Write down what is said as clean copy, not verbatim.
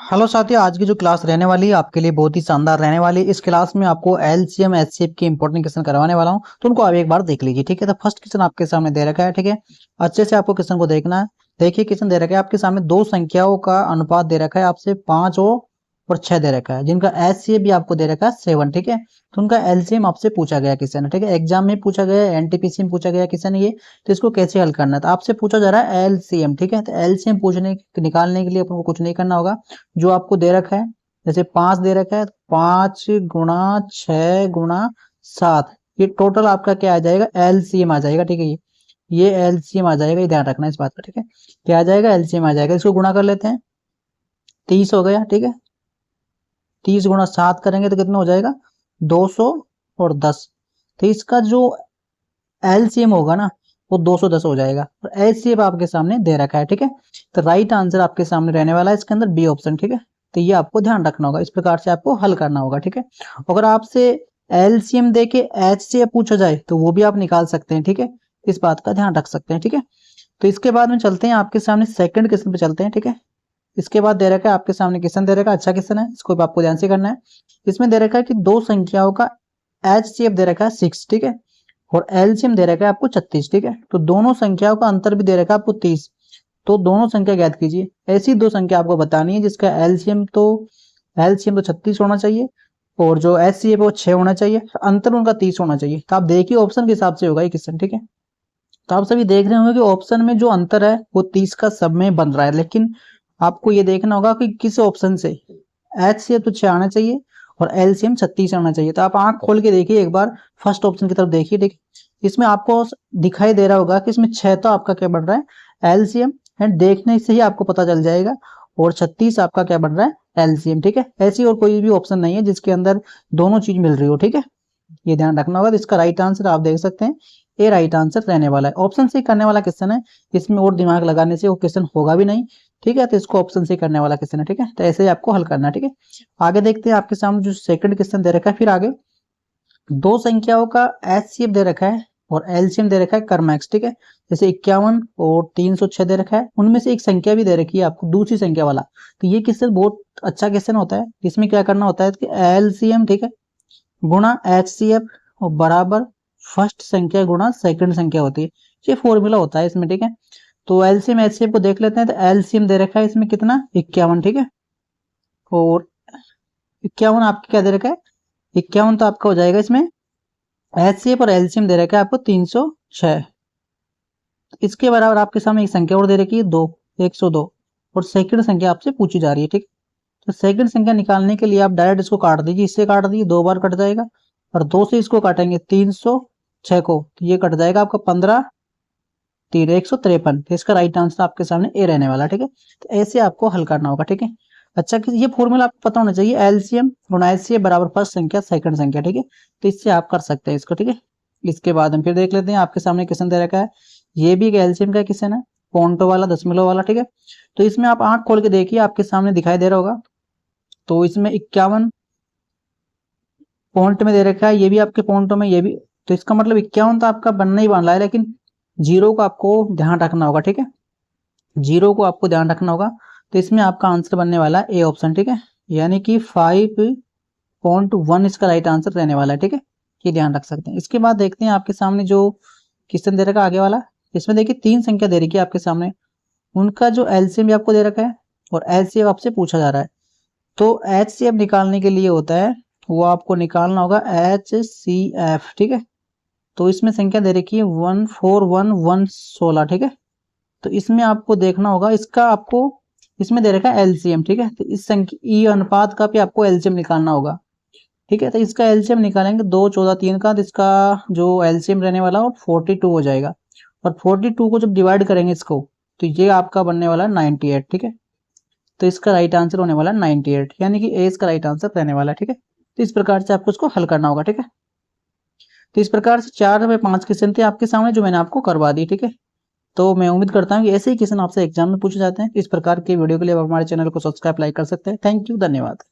Hello साथियों, आज की जो क्लास रहने वाली है आपके लिए बहुत ही शानदार रहने वाली है। इस क्लास में आपको एलसीएम एचसीएफ के इंपॉर्टेंट क्वेश्चन करवाने वाला हूं, तो उनको आप एक बार देख लीजिए। ठीक है, तो फर्स्ट क्वेश्चन आपके सामने दे रखा है। ठीक है, अच्छे से आपको क्वेश्चन को देखना है। देखिए, क्वेश्चन दे रखा है आपके सामने, दो संख्याओं का अनुपात दे रखा है आपसे 5 और 6 दे रखा है, जिनका एचसीएफ भी आपको दे रखा है 7। ठीक है, तो उनका एलसीएम आपसे पूछा गया क्वेश्चन है। ठीक है, एग्जाम में पूछा गया है, एनटीपीसी में पूछा गया क्वेश्चन ये। तो इसको कैसे हल करना है, तो आपसे पूछा जा रहा है एलसीएम। ठीक है, तो एलसीएम पूछने निकालने के लिए आपको कुछ नहीं करना होगा। जो आपको दे रखा है, जैसे 5 दे रखा है, 5 गुणा 6 गुणा 7, ये टोटल आपका क्या आ जाएगा, एलसीएम आ जाएगा। ठीक है, ये एलसीएम आ जाएगा, ये ध्यान रखना है इस बात का। ठीक है, क्या आ जाएगा, एलसीएम आ जाएगा। इसको गुणा कर लेते हैं, 30 हो गया। ठीक है, 30 गुणा 7 करेंगे तो कितना हो जाएगा, 210। तो इसका जो एलसीएम होगा ना, वो 210 हो जाएगा। और एलसीएम आपके सामने दे रखा है। ठीक है, तो राइट आंसर आपके सामने रहने वाला है इसके अंदर बी ऑप्शन। ठीक है, तो ये आपको ध्यान रखना होगा, इस प्रकार से आपको हल करना होगा। ठीक है, अगर आपसे एलसीएम दे के एचसीएफ पूछा जाए तो वो भी आप निकाल सकते हैं। ठीक है, इस बात का ध्यान रख सकते हैं। ठीक है, तो इसके बाद में चलते हैं आपके सामने सेकंड क्वेश्चन पे चलते हैं। ठीक है, इसके बाद दे रखा है आपके सामने क्वेश्चन दे रखा है, अच्छा क्वेश्चन है, इसको भी आपको ध्यान से करना है। इसमें दे रखा है कि दो संख्याओं का एचसीएफ दे रखा है 6। ठीक है, और एलसीएम दे रखा है आपको 36। ठीक है, तो दोनों संख्याओं का अंतर भी दे रखा है आपको 30। तो दोनों संख्या ज्ञात कीजिए। ऐसी दो संख्या आपको बतानी है जिसका एलसीएम तो 36 होना चाहिए, और जो एचसीएफ है वो 6 होना चाहिए, अंतर उनका 30 होना चाहिए। तो आप देखिए ऑप्शन के हिसाब से होगा ये क्वेश्चन। ठीक है, तो आप सभी देख रहे होंगे कि ऑप्शन में जो अंतर है वो 30 का सब में बन रहा है, लेकिन आपको ये देखना होगा कि किस ऑप्शन से एचसीएफ तो 6 आना चाहिए और एलसीएम 36 आना चाहिए। तो आप आंख खोल के देखिए एक बार, फर्स्ट ऑप्शन की तरफ देखिए। ठीक, इसमें आपको दिखाई दे रहा होगा कि इसमें 6 तो आपका क्या बन रहा है, एलसीएम, एंड देखने से ही आपको पता चल जाएगा। और 36 आपका क्या बन रहा है, एलसीएम। ठीक है, ऐसी और कोई भी ऑप्शन नहीं है जिसके अंदर दोनों चीज मिल रही हो। ठीक है, ये ध्यान रखना होगा। तो इसका राइट आंसर आप देख सकते हैं, ए राइट आंसर रहने वाला है। ऑप्शन से करने वाला क्वेश्चन है, इसमें और दिमाग लगाने से वो क्वेश्चन होगा भी नहीं। ठीक है, तो इसको ऑप्शन से करने वाला क्वेश्चन है। ठीक है, तो ऐसे ही आपको हल करना है। ठीक है, आगे देखते हैं आपके सामने जो सेकंड क्वेश्चन दे रखा है। फिर आगे दो संख्याओं का एचसीएफ दे रखा है और एलसीएम दे रखा है कर्मैक्स। ठीक है, जैसे 51 और 306 दे रखा है, उनमें से एक संख्या भी दे रखी है आपको, दूसरी संख्या वाला। तो ये क्वेश्चन बहुत अच्छा क्वेश्चन होता है। इसमें क्या करना होता है कि एलसीएम, ठीक है, गुणा एचसीएफ और बराबर फर्स्ट संख्या गुणा सेकंड संख्या होती है। ये फॉर्मूला होता है इसमें। ठीक है, तो एलसीएम एचसीएफ को देख लेते हैं। तो एलसीएम दे रखा है इसमें कितना, 51। ठीक है, और 51 आपके क्या दे रखा है, 51 तो आपका हो जाएगा इसमें। एचसीएफ और एलसीएम दे रखा है आपको 306। इसके बराबर आपके सामने एक संख्या और दे रखी है 2, 102, और सेकंड संख्या आपसे पूछी जा रही है। ठीक, तो सेकंड संख्या निकालने के लिए आप डायरेक्ट इसको काट दीजिए, इससे काट दीजिए, 2 बार कट जाएगा, और 2 से इसको काटेंगे 306 को, तो ये कट जाएगा आपका 15 3 153। तो इसका राइट आंसर आपके सामने ए रहने वाला। ठीक है, तो ऐसे आपको हल करना होगा। ठीक है, अच्छा कि ये फॉर्मूला आपको पता होना चाहिए, एलसीएम गुणा एचसीएफ बराबर फर्स्ट संख्या सेकंड संख्या। ठीक है, तो इससे आप कर सकते हैं इसको। ठीक है, इसके बाद हम फिर देख लेते हैं, आपके सामने क्वेश्चन दे रखा है, ये भी एक एलसीएम का क्वेश्चन है, पॉइंटो वाला, दशमलव वाला। ठीक है, तो इसमें आप आंख खोल के देखिए, आपके सामने दिखाई दे रहा होगा। तो इसमें 51 पॉइंट में दे रखा है, ये भी आपके पॉइंटों में, ये भी। तो इसका मतलब 51 तो आपका बनना ही बन रहा है, लेकिन जीरो को आपको ध्यान रखना होगा। ठीक है, जीरो को आपको ध्यान रखना होगा। तो इसमें आपका आंसर बनने वाला है ए ऑप्शन। ठीक है, यानी कि 5.1 इसका राइट आंसर रहने वाला है। ठीक है, ये ध्यान रख सकते हैं। इसके बाद देखते हैं आपके सामने जो क्वेश्चन दे रखा है आगे वाला। इसमें देखिए 3 संख्या दे रखी है आपके सामने, उनका जो एलसीएम भी आपको दे रखा है और एचसीएफ आपसे पूछा जा रहा है। तो एचसीएफ निकालने के लिए होता है, वो आपको निकालना होगा एचसीएफ। ठीक है, तो इसमें संख्या दे रखी है 14116। ठीक है, तो इसमें आपको देखना होगा, इसका आपको इसमें दे रखा है एलसीएम। ठीक है, तो इस संख्या ई अनुपात का भी आपको एलसीएम निकालना होगा। ठीक है, तो इसका एलसीएम निकालेंगे 2 14 3 का, तो इसका जो एलसीएम रहने वाला वो 42 हो जाएगा। और 42 को जब डिवाइड करेंगे इसको, तो ये आपका बनने वाला है 98। ठीक है, तो इसका राइट आंसर होने वाला है 98, यानी कि ए इसका राइट आंसर रहने वाला है। ठीक है, तो इस प्रकार से आपको इसको हल करना होगा। ठीक है, तो इस प्रकार से 4 में 5 क्वेश्चन थे आपके सामने जो मैंने आपको करवा दी। ठीक है, तो मैं उम्मीद करता हूँ कि ऐसे ही क्वेश्चन आपसे एग्जाम में पूछे जाते हैं। इस प्रकार के वीडियो के लिए आप हमारे चैनल को सब्सक्राइब लाइक कर सकते हैं। थैंक यू, धन्यवाद।